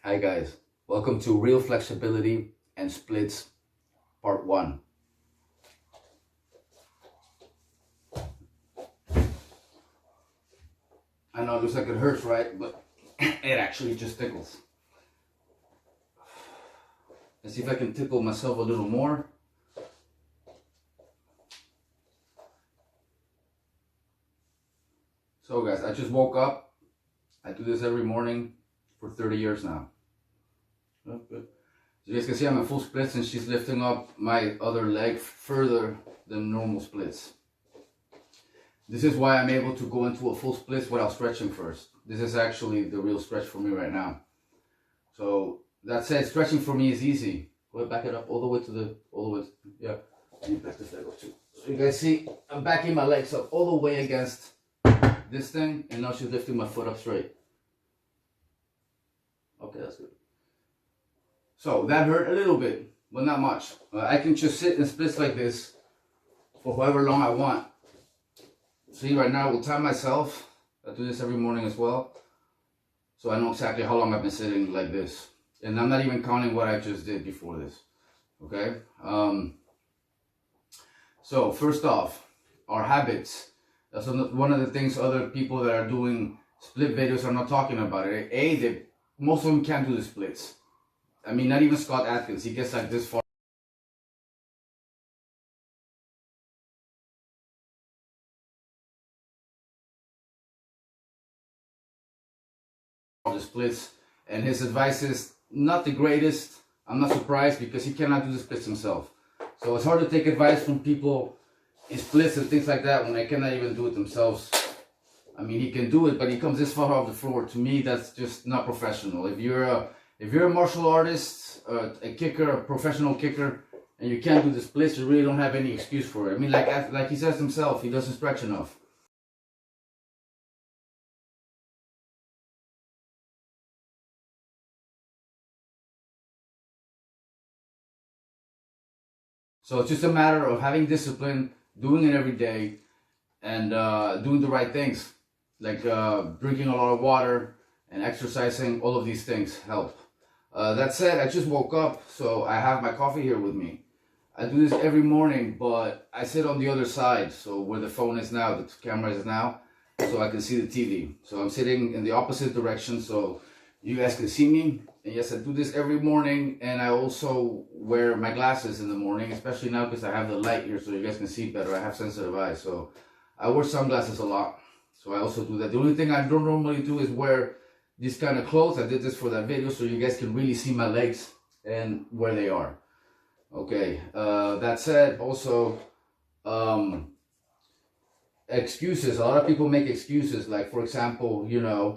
Hi guys, welcome to Real Flexibility and Splits Part 1. I know it looks like it hurts, right? But it actually just tickles. Let's see if I can tickle myself a little more. So guys, I just woke up. I do this every morning for 30 years now. Oh, good. So you guys can see I'm in full splits and she's lifting up my other leg further than normal splits. This is why I'm able to go into a full split without stretching first. This is actually the real stretch for me right now. So that said, stretching for me is easy. Go ahead, back it up all the way to yeah. Let me back this leg up too. So you guys see, I'm backing my legs up all the way against this thing, and now she's lifting my foot up straight. Okay, that's good. So that hurt a little bit, but not much. I can just sit in splits like this for however long I want. See, right now, I will time myself. I do this every morning as well. So I know exactly how long I've been sitting like this. And I'm not even counting what I just did before this. Okay? So first off, our habits. That's one of the things other people that are doing split videos are not talking about it. Most of them can't do the splits. I mean, not even Scott Adkins. He gets like this far. The splits, and his advice is not the greatest. I'm not surprised because he cannot do the splits himself. So it's hard to take advice from people in splits and things like that when they cannot even do it themselves. I mean, he can do it, but he comes this far off the floor. To me, that's just not professional. If you're a martial artist, a kicker, a professional kicker, and you can't do the splits, you really don't have any excuse for it. I mean, like he says himself, he doesn't stretch enough. So it's just a matter of having discipline, doing it every day, and doing the right things, like drinking a lot of water and exercising. All of these things help. That said, I just woke up, so I have my coffee here with me. I do this every morning, but I sit on the other side, so where the phone is now, the camera is now, so I can see the TV. So I'm sitting in the opposite direction, so you guys can see me. And yes, I do this every morning, and I also wear my glasses in the morning, especially now because I have the light here so you guys can see better. I have sensitive eyes, so I wear sunglasses a lot. So I also do that. The only thing I don't normally do is wear these kind of clothes. I did this for that video so you guys can really see my legs and where they are. Okay, that said, also, excuses. A lot of people make excuses, like, for example, you know,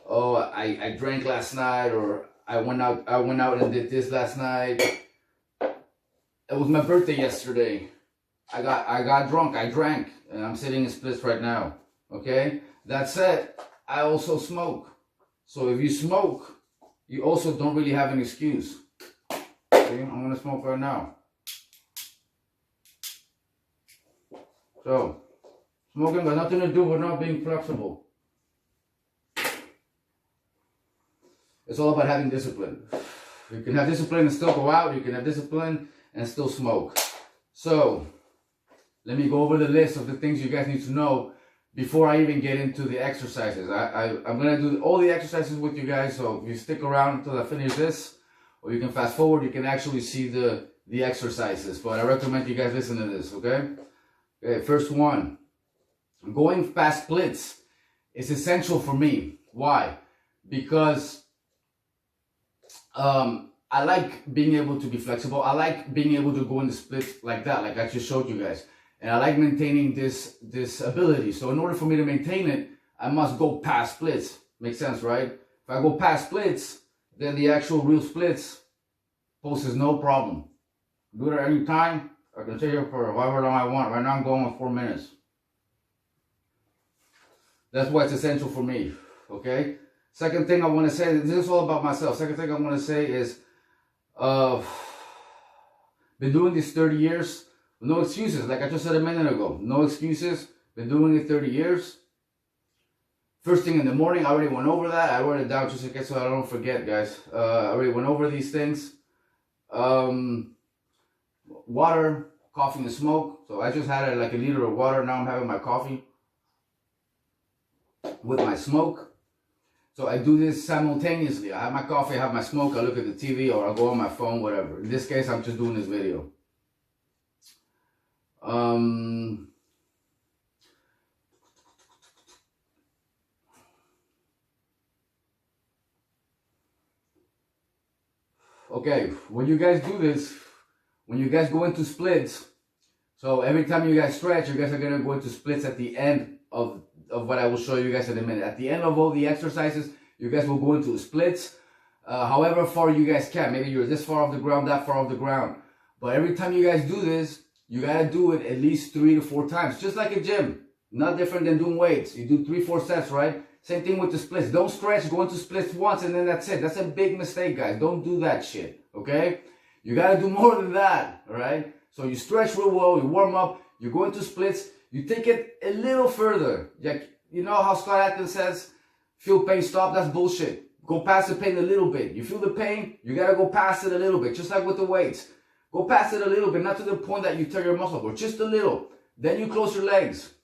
oh, I drank last night, or I went out and did this last night. It was my birthday yesterday. I got drunk, I drank, and I'm sitting in splits right now. Okay? That said, I also smoke. So if you smoke, you also don't really have an excuse. Okay? I'm gonna smoke right now. So, smoking got nothing to do with not being flexible. It's all about having discipline. You can have discipline and still go out. You can have discipline and still smoke. So, let me go over the list of the things you guys need to know before I even get into the exercises. I'm going to do all the exercises with you guys, so if you stick around until I finish this, or you can fast forward, you can actually see the exercises. But I recommend you guys listen to this, okay? Okay, first one. Going fast splits is essential for me. Why? Because I like being able to be flexible. I like being able to go in the split like that, like I just showed you guys. And I like maintaining this ability. So in order for me to maintain it, I must go past splits. Makes sense, right? If I go past splits, then the actual real splits poses no problem. Do it at any time. I can take it for however long I want. Right now I'm going with 4 minutes. That's why it's essential for me, okay? Second thing I want to say, this is all about myself. Second thing I want to say is, been doing this 30 years, no excuses. Like I just said a minute ago, no excuses. Been doing it 30 years. First thing in the morning, I already went over that. I wrote it down just in case so I don't forget, guys. I already went over these things. Water, coffee, and smoke. So I just had like a liter of water. Now I'm having my coffee with my smoke. So I do this simultaneously. I have my coffee, I have my smoke, I look at the TV, or I'll go on my phone, whatever. In this case, I'm just doing this video. Okay, when you guys do this, when you guys go into splits, so every time you guys stretch, you guys are gonna go into splits at the end of what I will show you guys in a minute. At the end of all the exercises, you guys will go into splits, however far you guys can. Maybe you're this far off the ground, that far off the ground. But every time you guys do this, you gotta do it at least 3 to 4 times, just like a gym. Not different than doing weights. You do 3-4 sets, right? Same thing with the splits. Don't stretch, go into splits once, and then that's it. That's a big mistake, guys. Don't do that shit, okay? You gotta do more than that, all right? So you stretch real well, you warm up, you go into splits, you take it a little further. Like, you know how Scott Adkins says, feel pain, stop? That's bullshit. Go past the pain a little bit. You feel the pain, you gotta go past it a little bit, just like with the weights. Go past it a little bit, not to the point that you tear your muscle, but just a little. Then you close your legs.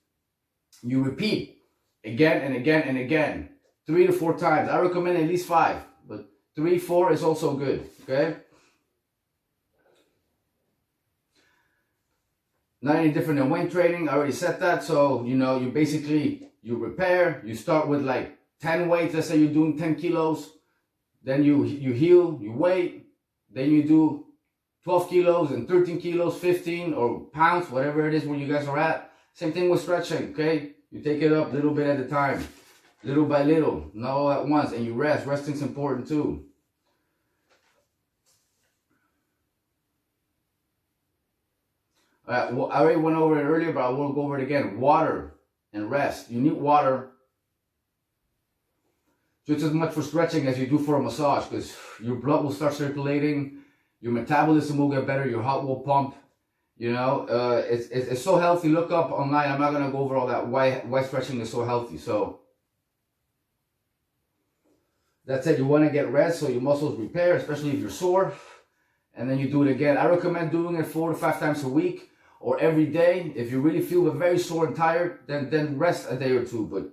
You repeat again and again and again, 3 to 4 times. I recommend at least 5, but 3, 4 is also good, okay? Not any different than weight training. I already said that. So, you know, you repair. You start with like 10 weights. Let's say you're doing 10 kilos. Then you heal, you wait. Then you do 12 kilos and 13 kilos, 15 or pounds, whatever it is where you guys are at. Same thing with stretching, okay? You take it up little bit at a time, little by little, not all at once. And you rest. Resting's important too. Well, I already went over it earlier, but I will go over it again. Water and rest. You need water just as much for stretching as you do for a massage, because your blood will start circulating, your metabolism will get better, your heart will pump. You know, it's so healthy. Look up online. I'm not gonna go over all that. Why stretching is so healthy. So that's it. You want to get rest so your muscles repair, especially if you're sore, and then you do it again. I recommend doing it 4 to 5 times a week. Or every day. If you really feel very sore and tired, then rest a day or two. But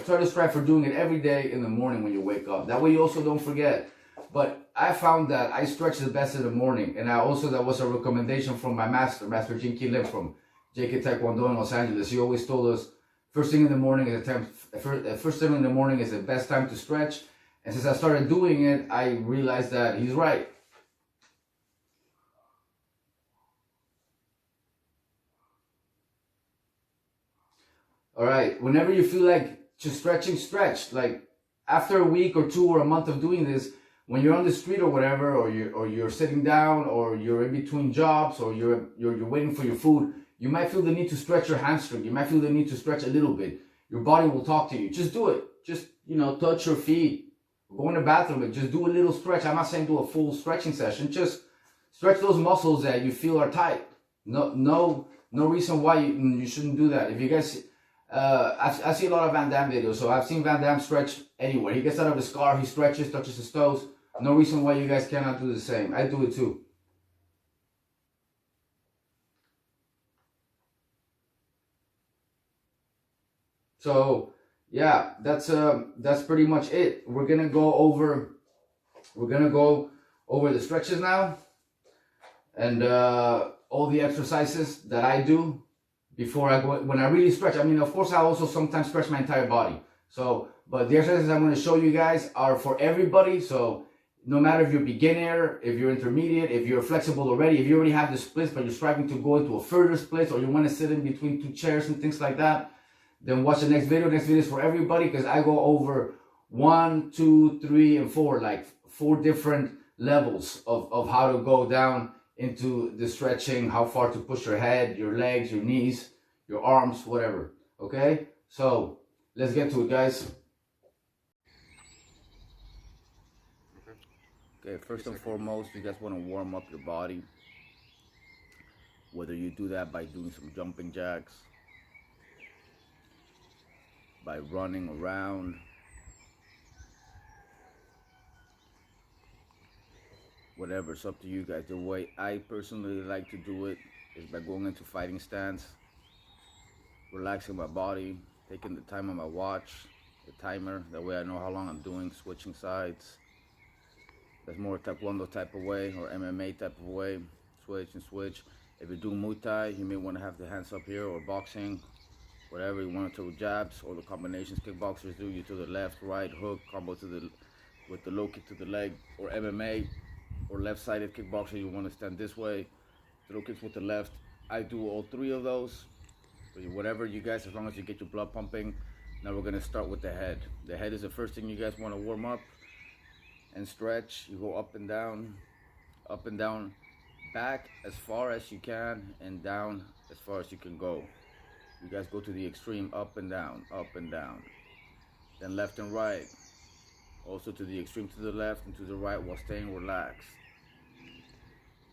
try to strive for doing it every day in the morning when you wake up. That way you also don't forget. But I found that I stretch the best in the morning. And that was a recommendation from my master, Master Jin Ki Lim from JK Taekwondo in Los Angeles. He always told us first thing in the morning is the best time to stretch. And since I started doing it, I realized that he's right. All right, whenever you feel like just stretching, stretch. Like after a week or 2 or a month of doing this, when you're on the street or whatever, or you're sitting down, or you're in between jobs, or you're waiting for your food, you might feel the need to stretch your hamstring. You might feel the need to stretch a little bit. Your body will talk to you. Just do it. Just, you know, touch your feet. Go in the bathroom and just do a little stretch. I'm not saying do a full stretching session. Just stretch those muscles that you feel are tight. No reason why you shouldn't do that. If you guys... I see a lot of Van Damme videos, so I've seen Van Damme stretch anywhere. He gets out of his car, he stretches, touches his toes. No reason why you guys cannot do the same. I do it too. So yeah, that's pretty much it. We're gonna go over the stretches now, and all the exercises that I do before I go, when I really stretch. I mean, of course, I also sometimes stretch my entire body. So, but the exercises I'm going to show you guys are for everybody. So, no matter if you're beginner, if you're intermediate, if you're flexible already, if you already have the splits, but you're striving to go into a further split, or you want to sit in between 2 chairs and things like that, then watch the next video. Next video is for everybody, because I go over 1, 2, 3, and 4, like 4 different levels of how to go down into the stretching, how far to push your head, your legs, your knees, your arms, whatever. Okay, so let's get to it, guys. Okay, first and foremost, you guys want to warm up your body. Whether you do that by doing some jumping jacks, by running around. Whatever, it's up to you guys. The way I personally like to do it is by going into fighting stance, relaxing my body, taking the time on my watch, the timer. That way I know how long I'm doing, switching sides. That's more Taekwondo type of way or MMA type of way. Switch and switch. If you're doing Muay Thai, you may want to have the hands up here, or boxing, whatever you want to throw jabs, or the combinations kickboxers do. You to the left, right, hook, combo to the with the low kick to the leg, or MMA, or left-sided kickboxer. You want to stand this way, throw kicks with the left. I do all three of those. Whatever you guys, as long as you get your blood pumping. Now we're gonna start with the head. The head is the first thing you guys want to warm up and stretch. You go up and down, back as far as you can, and down as far as you can go. You guys go to the extreme, up and down, then left and right, also to the extreme, to the left and to the right, while staying relaxed.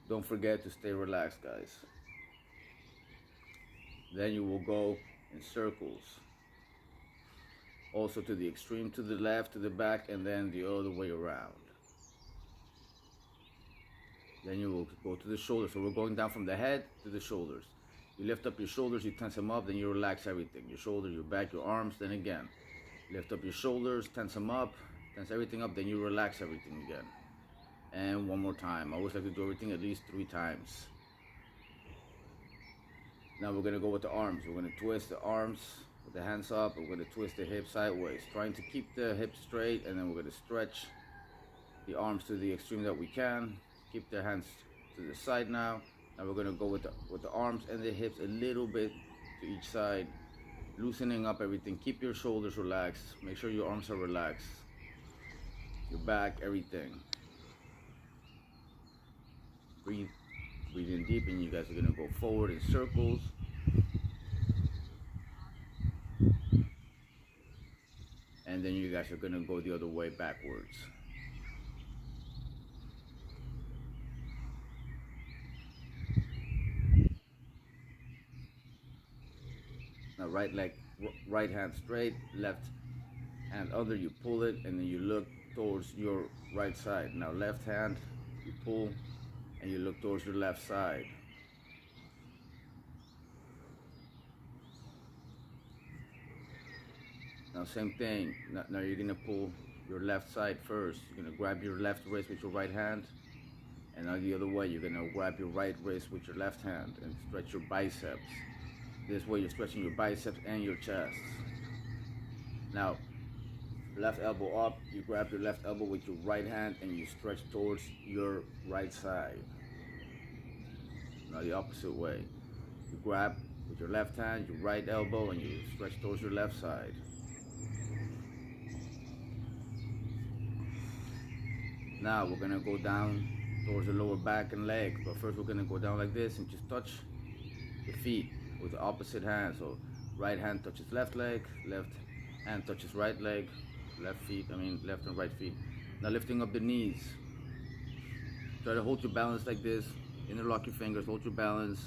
Don't forget to stay relaxed, guys. Then you will go in circles, also to the extreme, to the left, to the back, and then the other way around. Then you will go to the shoulders. So we're going down from the head to the shoulders. You lift up your shoulders, you tense them up, then you relax everything. Your shoulders, your back, your arms, then again. Lift up your shoulders, tense them up, tense everything up, then you relax everything again. And one more time. I always like to do everything at least 3 times. Now we're gonna go with the arms. We're gonna twist the arms with the hands up. We're gonna twist the hips sideways, trying to keep the hips straight, and then we're gonna stretch the arms to the extreme that we can. Keep the hands to the side now. Now we're gonna go with the arms and the hips a little bit to each side, loosening up everything. Keep your shoulders relaxed. Make sure your arms are relaxed. Your back, everything. Breathe in deep, and you guys are gonna go forward in circles. And then you guys are gonna go the other way backwards. Now right leg, right hand straight, left hand under, you pull it, and then you look towards your right side. Now left hand, you pull, and you look towards your left side. Now same thing, now you're gonna pull your left side first. You're gonna grab your left wrist with your right hand, and now the other way, you're gonna grab your right wrist with your left hand and stretch your biceps. This way you're stretching your biceps and your chest. Now, left elbow up, you grab your left elbow with your right hand and you stretch towards your right side. Now the opposite way. You grab with your left hand, your right elbow, and you stretch towards your left side. Now we're gonna go down towards the lower back and legs, but first we're gonna go down like this and just touch the feet with the opposite hand. So right hand touches left leg, left hand touches right leg, left and right feet. Now lifting up the knees. Try to hold your balance like this. Interlock your fingers, hold your balance.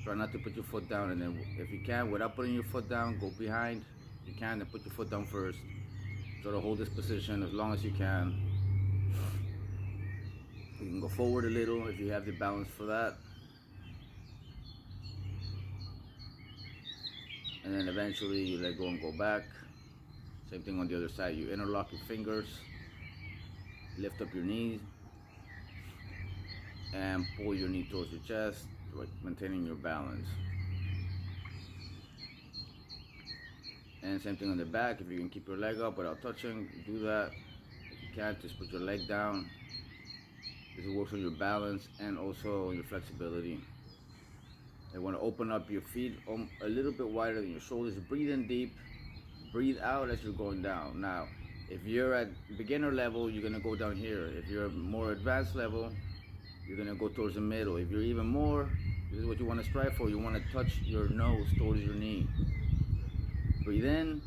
Try not to put your foot down, and then if you can, without putting your foot down, go behind. If you can, then put your foot down first. Try to hold this position as long as you can. You can go forward a little if you have the balance for that. And then eventually you let go and go back. Same thing on the other side. You interlock your fingers, lift up your knees, and pull your knee towards your chest, maintaining your balance. And same thing on the back. If you can keep your leg up without touching, do that. If you can't, just put your leg down. This works on your balance and also on your flexibility. You want to open up your feet a little bit wider than your shoulders. Breathe in deep. Breathe out as you're going down. Now, if you're at beginner level, you're going to go down here. If you're more advanced level, you're going to go towards the middle. If you're even more, this is what you want to strive for. You want to touch your nose towards your knee. Breathe in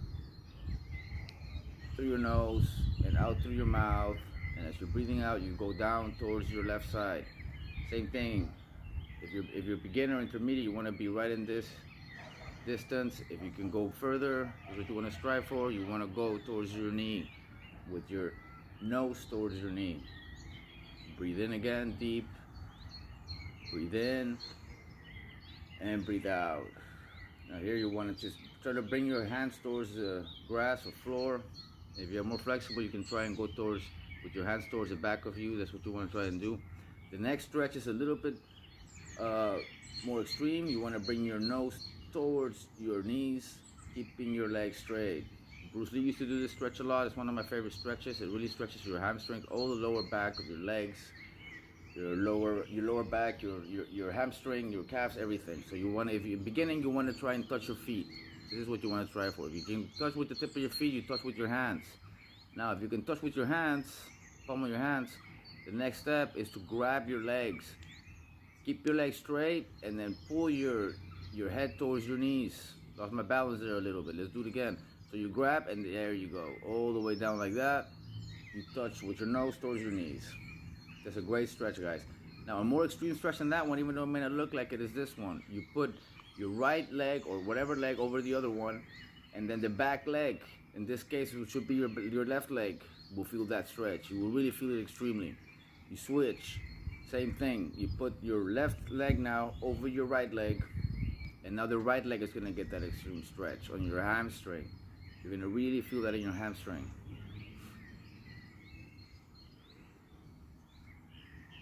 through your nose and out through your mouth. And as you're breathing out, you go down towards your left side. Same thing. If you're beginner, intermediate, you want to be right in this distance. If you can go further, that's what you want to strive for. You want to go towards your knee with your nose towards your knee. Breathe in again, deep. Breathe in and breathe out. Now here you want to just try to bring your hands towards the grass or floor. If you're more flexible, you can try and go towards, with your hands towards the back of you. That's what you want to try and do. The next stretch is a little bit more extreme. You want to bring your nose towards your knees, keeping your legs straight. Bruce Lee used to do this stretch a lot. It's one of my favorite stretches. It really stretches your hamstrings, all the lower back of your legs, your lower back, your hamstring, your calves, everything. So you want to, if you're beginning, you want to try and touch your feet. This is what you want to try for. If you can touch with the tip of your feet, you touch with your hands. Now, if you can touch with your hands, palm of your hands, the next step is to grab your legs. Keep your legs straight and then pull your head towards your knees. Lost my balance there a little bit. Let's do it again. So you grab and there you go. All the way down like that. You touch with your nose towards your knees. That's a great stretch, guys. Now, a more extreme stretch than that one, even though it may not look like it, is this one. You put your right leg or whatever leg over the other one, and then the back leg, in this case, it should be your left leg, will feel that stretch. You will really feel it extremely. You switch. Same thing. You put your left leg now over your right leg, and now the right leg is going to get that extreme stretch on your hamstring. You're going to really feel that in your hamstring.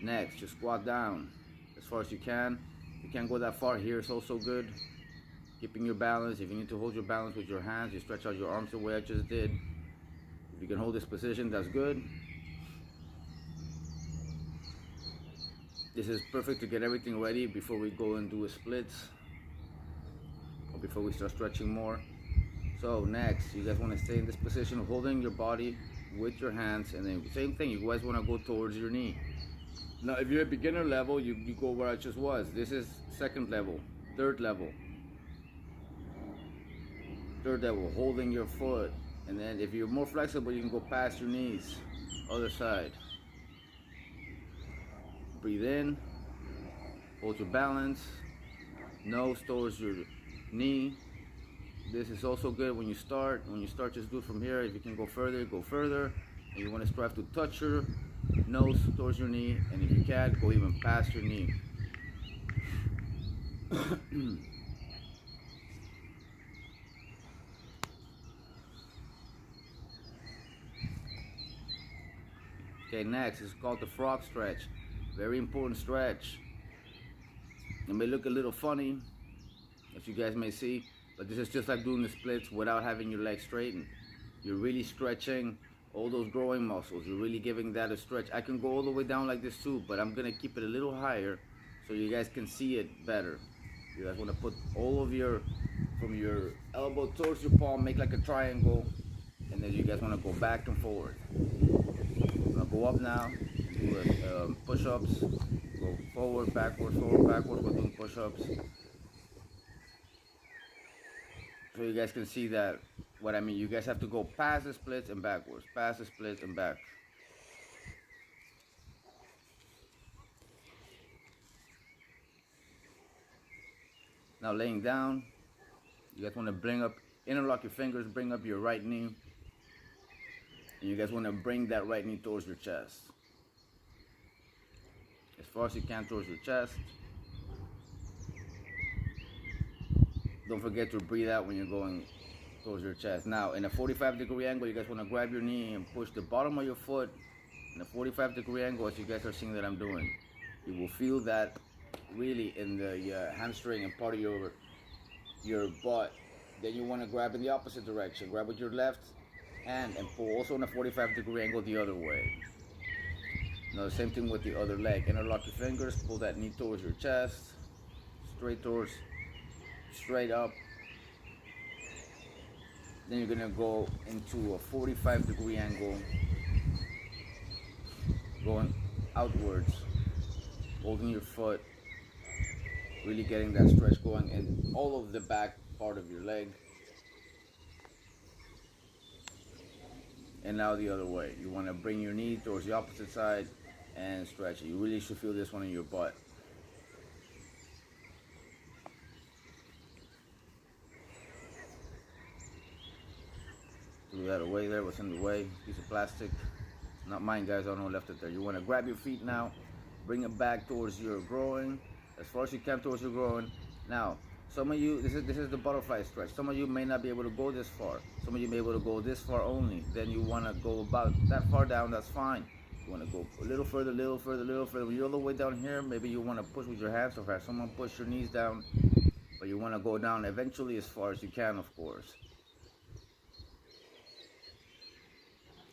Next, just squat down as far as you can. If you can't go that far, here it's also good. Keeping your balance. If you need to hold your balance with your hands, you stretch out your arms the way I just did. If you can hold this position, that's good. This is perfect to get everything ready before we go and do a splits, or before we start stretching more. So next, you guys want to stay in this position of holding your body with your hands, and then same thing, you guys want to go towards your knee. Now, if you're at beginner level, you go where I just was. This is second level, third level. Third level, holding your foot. And then if you're more flexible, you can go past your knees. Other side. Breathe in. Hold your balance. Nose towards your knee. This is also good when you start. When you start, just do it from here. If you can go further, go further. And you want to strive to touch your nose towards your knee, and if you can't, go even past your knee. Okay, next is called the frog stretch. Very important stretch. It may look a little funny, as you guys may see, but this is just like doing the splits without having your legs straightened. You're really stretching all those growing muscles. You're really giving that a stretch. I can go all the way down like this too, but I'm gonna keep it a little higher so you guys can see it better. You guys want to put all of from your elbow towards your palm, make like a triangle, and then you guys want to go back and forward. I'm gonna go up now, do push-ups, go forward, backwards, we're doing push-ups. So you guys can see that, what I mean. You guys have to go past the splits and backwards, past the splits and back. Now laying down, you guys want to bring up, interlock your fingers, bring up your right knee. And you guys want to bring that right knee towards your chest. As far as you can towards your chest. Don't forget to breathe out when you're going towards your chest. Now, in a 45-degree angle, you guys want to grab your knee and push the bottom of your foot in a 45-degree angle, as you guys are seeing that I'm doing. You will feel that really in the hamstring and part of your butt. Then you want to grab in the opposite direction. Grab with your left hand and pull also in a 45-degree angle the other way. Now, the same thing with the other leg. Interlock your fingers, pull that knee towards your chest, straight up. Then you're gonna go into a 45-degree angle, going outwards, holding your foot, really getting that stretch going in all of the back part of your leg. And now the other way. You want to bring your knee towards the opposite side and stretch it. You really should feel this one in your butt. threw that away there. What's in the way? Piece of plastic. Not mine, guys. I don't know what left it there. You want to grab your feet now. Bring it back towards your groin. As far as you can towards your groin. Now, some of you, this is the butterfly stretch. Some of you may not be able to go this far. Some of you may be able to go this far only. Then you want to go about that far down. That's fine. You want to go a little further, little further, little further. When you're all the way down here, maybe you want to push with your hands or have someone push your knees down. But you want to go down eventually as far as you can, of course.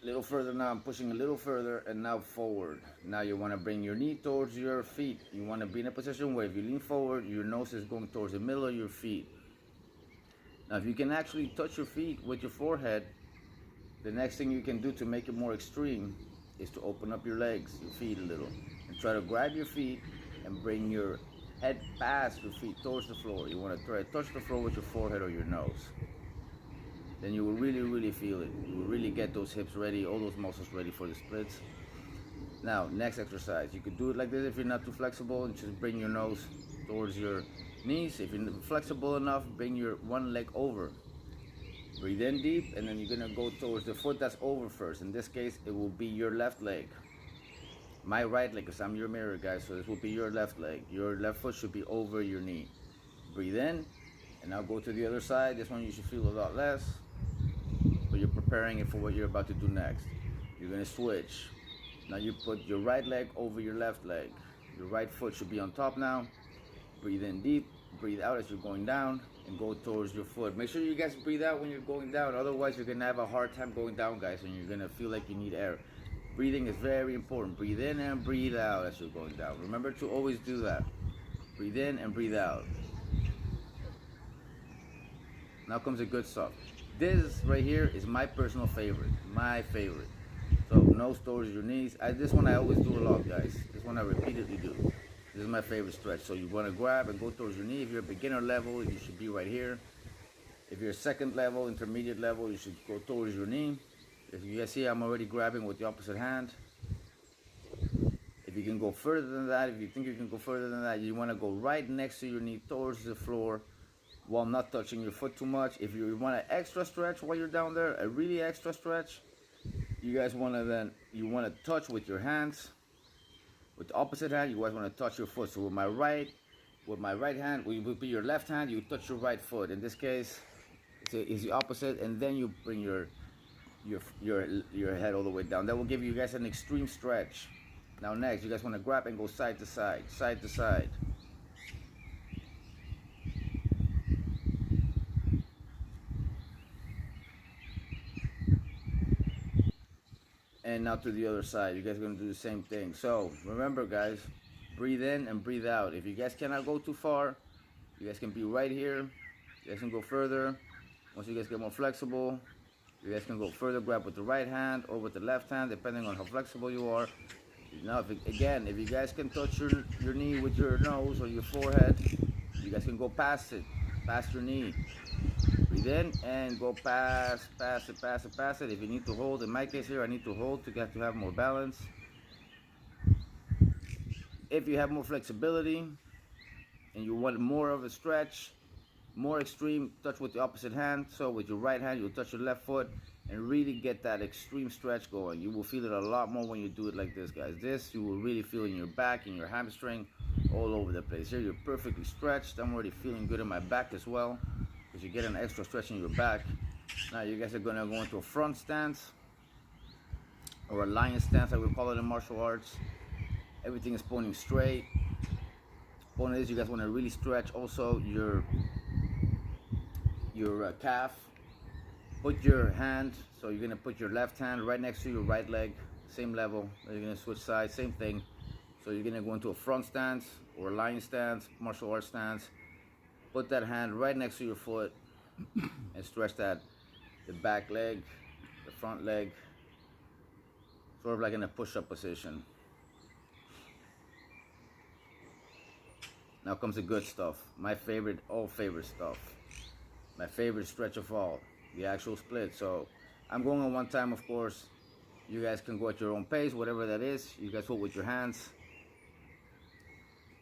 A little further now, I'm pushing a little further and now forward. Now you want to bring your knee towards your feet. You want to be in a position where if you lean forward, your nose is going towards the middle of your feet. Now if you can actually touch your feet with your forehead, the next thing you can do to make it more extreme is to open up your legs, your feet a little. And try to grab your feet and bring your head past your feet towards the floor. You want to try to touch the floor with your forehead or your nose. Then you will really feel it. You will really get those hips ready, all those muscles ready for the splits. Now, next exercise. You could do it like this if you're not too flexible, and just bring your nose towards your knees. If you're flexible enough, bring your one leg over. Breathe in deep, and then you're gonna go towards the foot that's over first. In this case, it will be your left leg. My right leg, because I'm your mirror, guys, so this will be your left leg. Your left foot should be over your knee. Breathe in, and now go to the other side. This one you should feel a lot less, but you're preparing it for what you're about to do next. You're gonna switch. Now you put your right leg over your left leg. Your right foot should be on top now. Breathe in deep, breathe out as you're going down, and go towards your foot. Make sure you guys breathe out when you're going down, otherwise you're gonna have a hard time going down, guys, and you're gonna feel like you need air. Breathing is very important. Breathe in and breathe out as you're going down. Remember to always do that. Breathe in and breathe out. Now comes the good stuff. This right here is my personal favorite. My favorite. So nose towards your knees. This one I always do a lot, guys. This one I repeatedly do. This is my favorite stretch. So you want to grab and go towards your knee. If you're a beginner level, you should be right here. If you're second level, intermediate level, you should go towards your knee. If you guys see, I'm already grabbing with the opposite hand. If you can go further than that, if you think you can go further than that, you want to go right next to your knee towards the floor while not touching your foot too much. If you want an extra stretch while you're down there, a really extra stretch, you guys want to touch with your hands. With the opposite hand, you guys want to touch your foot. So with my right hand, will be your left hand, you touch your right foot. In this case, it's the opposite, and then you bring your head all the way down. That will give you guys an extreme stretch. Now next, you guys want to grab and go side to side, side to side. And now to the other side. You guys are going to do the same thing. So remember, guys, breathe in and breathe out. If you guys cannot go too far, you guys can be right here. You guys can go further. Once you guys get more flexible, you guys can go further, grab with the right hand or with the left hand, depending on how flexible you are. Now, if you guys can touch your knee with your nose or your forehead, you guys can go past it, past your knee. Breathe in and go past it. If you need to hold, in my case here, I need to hold to have more balance. If you have more flexibility and you want more of a stretch, more extreme, touch with the opposite hand. So with your right hand, you'll touch your left foot and really get that extreme stretch going. You will feel it a lot more when you do it like this, guys. This you will really feel in your back, in your hamstring, all over the place. Here you're perfectly stretched. I'm already feeling good in my back as well, because you get an extra stretch in your back. Now you guys are gonna go into a front stance, or a lion stance, I would call it in martial arts. Everything is pointing straight. Point is, you guys want to really stretch also your calf. Put your hand, so you're gonna put your left hand right next to your right leg, same level. You're gonna switch sides, same thing. So you're gonna go into a front stance or a lion stance, martial arts stance. Put that hand right next to your foot and stretch the back leg, the front leg, sort of like in a push-up position. Now comes the good stuff. My favorite, all favorite stuff. My favorite stretch of all, the actual split. So I'm going on one time, of course. You guys can go at your own pace, whatever that is. You guys hold with your hands.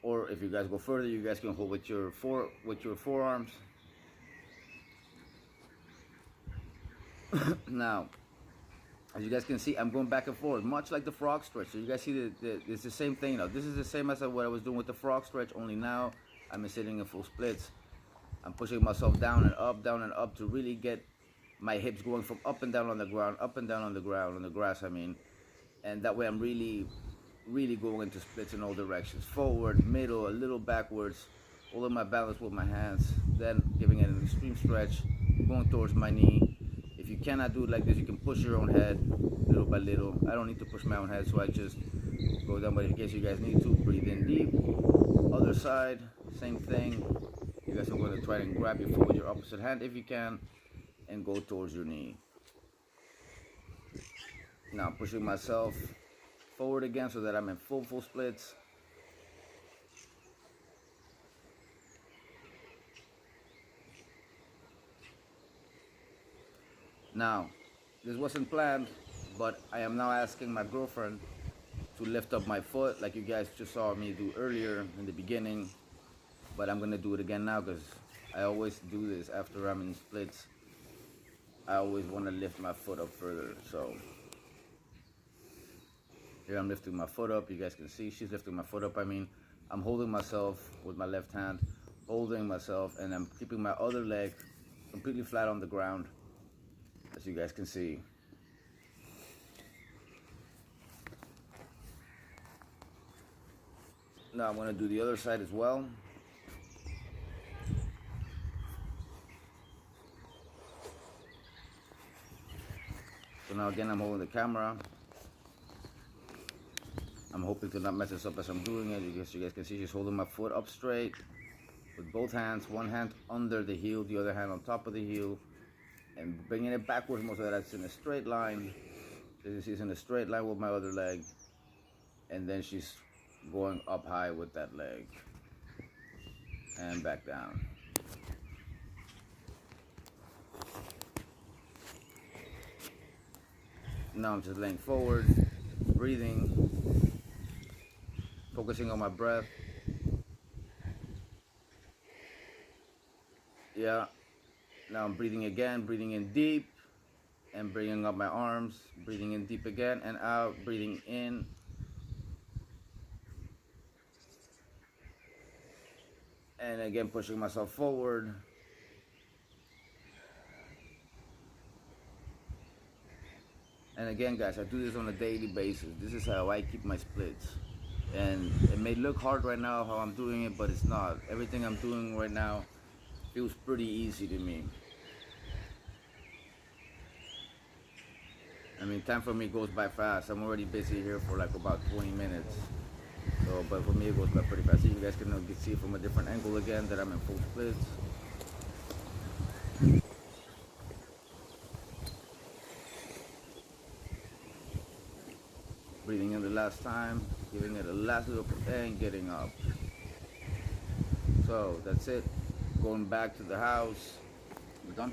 Or if you guys go further, you guys can hold with your forearms. Now, as you guys can see, I'm going back and forth, much like the frog stretch. So you guys see it's the same thing. Now, this is the same as what I was doing with the frog stretch, only now I'm sitting in full splits. I'm pushing myself down and up to really get my hips going from up and down on the ground, up and down on the ground, on the grass, I mean. And that way I'm really going into splits in all directions. Forward, middle, a little backwards, holding my balance with my hands, then giving it an extreme stretch, going towards my knee. If you cannot do it like this, you can push your own head little by little. I don't need to push my own head, so I just go down, but in case you guys need to, breathe in deep. Other side, same thing. You guys are going to try and grab your foot with your opposite hand if you can, and go towards your knee. Now pushing myself forward again so that I'm in full splits. Now, this wasn't planned, but I am now asking my girlfriend to lift up my foot like you guys just saw me do earlier in the beginning. But I'm gonna do it again now because I always do this after I'm in splits. I always want to lift my foot up further. So here I'm lifting my foot up. You guys can see she's lifting my foot up. I mean, I'm holding myself with my left hand, holding myself, and I'm keeping my other leg completely flat on the ground, as you guys can see. Now I'm going to do the other side as well. So now again I'm holding the camera. I'm hoping to not mess this up as I'm doing it. You guys can see she's holding my foot up straight with both hands. One hand under the heel, the other hand on top of the heel, and bringing it backwards more so that it's in a straight line. So you see it's in a straight line with my other leg, and then she's going up high with that leg and back down. Now I'm just laying forward, breathing, focusing on my breath. Yeah. Now I'm breathing again, breathing in deep and bringing up my arms, breathing in deep again and out, breathing in. And again, pushing myself forward. And again, guys, I do this on a daily basis. This is how I keep my splits. And it may look hard right now how I'm doing it, but it's not. Everything I'm doing right now feels pretty easy to me. I mean, time for me goes by fast. I'm already busy here for like about 20 minutes. So, but for me it goes by pretty fast. So you guys can see from a different angle again that I'm in full splits. Breathing in the last time, giving it a last little and getting up. So that's it. Going back to the house. We're done.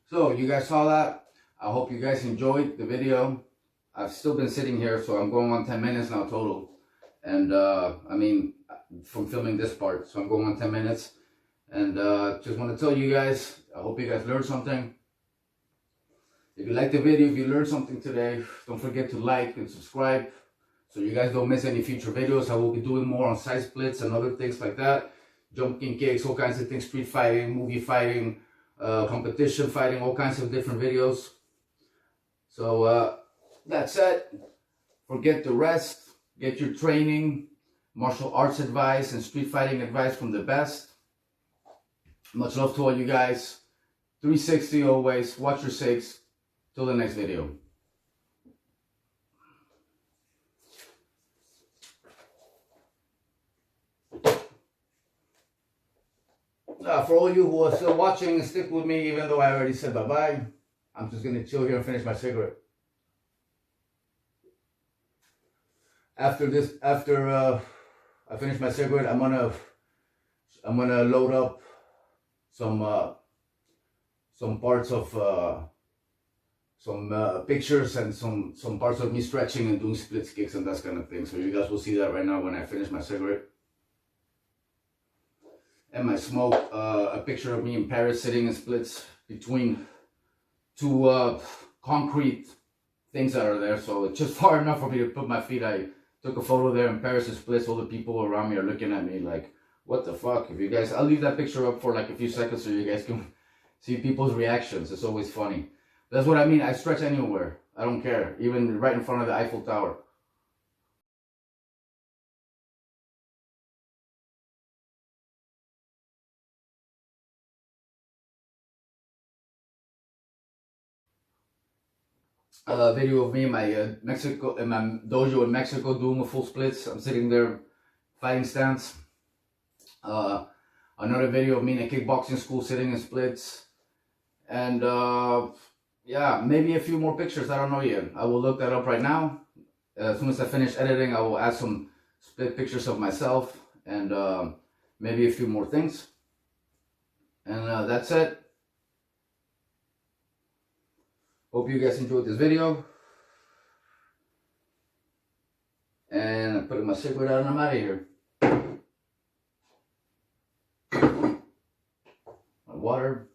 So you guys saw that. I hope you guys enjoyed the video. I've still been sitting here, so I'm going on 10 minutes now total. And I mean, from filming this part, so I'm going on 10 minutes. And just want to tell you guys, I hope you guys learned something. If you liked the video, if you learned something today, don't forget to like and subscribe so you guys don't miss any future videos. I will be doing more on side splits and other things like that. Jumping kicks, all kinds of things, street fighting, movie fighting, competition fighting, all kinds of different videos. So that's it. Forget the rest. Get your training, martial arts advice, and street fighting advice from the best. Much love to all you guys. 360 always. Watch your six. Till the next video. For all you who are still watching, stick with me even though I already said bye-bye. I'm just going to chill here and finish my cigarette. After I finish my cigarette, I'm gonna load up some parts of pictures and some parts of me stretching and doing split kicks and that kind of thing. So you guys will see that right now when I finish my cigarette and my smoke. A picture of me in Paris sitting in splits between two concrete things that are there. So it's just far enough for me to put my feet. I took a photo there in Paris in splits. All the people around me are looking at me like, what the fuck? If you guys, I'll leave that picture up for like a few seconds so you guys can see people's reactions. It's always funny. That's what I mean. I stretch anywhere. I don't care. Even right in front of the Eiffel Tower. A video of me in my in my dojo in Mexico doing a full splits. I'm sitting there fighting stance. Another video of me in a kickboxing school sitting in splits. And yeah, maybe a few more pictures. I don't know yet. I will look that up right now. As soon as I finish editing, I will add some split pictures of myself and maybe a few more things. And that's it. Hope you guys enjoyed this video. And I'm putting my cigarette out and I'm out of here. My water.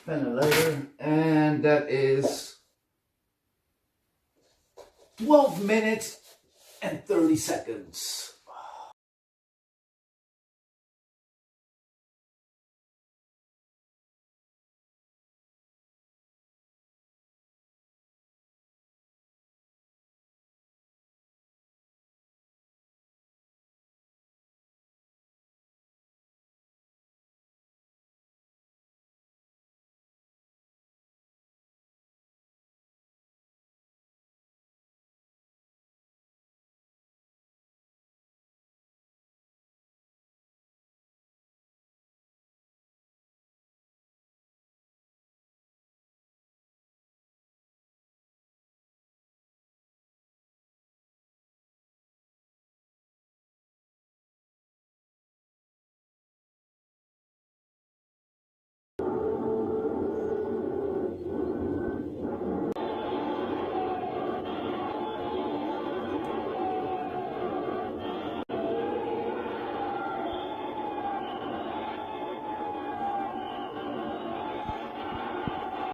Pen and lighter. And that is 12 minutes and 30 seconds.